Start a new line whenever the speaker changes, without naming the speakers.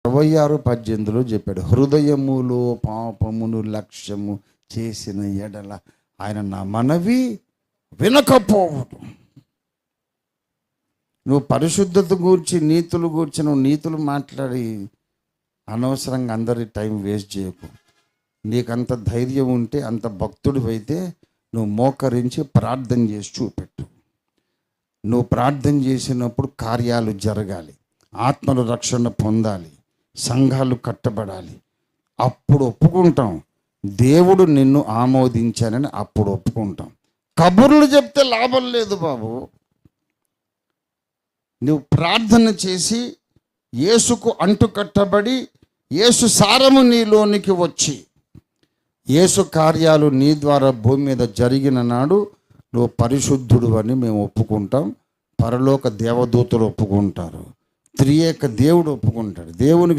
26:18 చెప్పాడు, హృదయములో పాపమును లక్ష్యము చేసిన ఎడల ఆయన నా మనవి వినకపోవడు. నువ్వు పరిశుద్ధత గూర్చి నీతులు గూర్చి నువ్వు నీతులు మాట్లాడి అనవసరంగా అందరి టైం వేస్ట్ చేయకు. నీకంత ధైర్యం ఉంటే, అంత భక్తుడు అయితే నువ్వు మోకరించి ప్రార్థన చేసి చూపెట్టు. నువ్వు ప్రార్థన చేసినప్పుడు కార్యాలు జరగాలి, ఆత్మల రక్షణ పొందాలి, సంఘాలు కట్టబడాలి. అప్పుడు ఒప్పుకుంటాం, దేవుడు నిన్ను ఆమోదించానని అప్పుడు ఒప్పుకుంటాం. కబుర్లు చెప్తే లాభం లేదు బాబు. నువ్వు ప్రార్థన చేసి యేసుకు అంటుకట్టబడి యేసు సారము నీలోనికి వచ్చి యేసు కార్యాలు నీ ద్వారా భూమి మీద జరిగిన నాడు నువ్వు పరిశుద్ధుడు అని మేము ఒప్పుకుంటాం. పరలోక దేవదూతలు ఒప్పుకుంటారు, త్రియేక దేవుడు ఒప్పుకుంటాడు. దేవునికి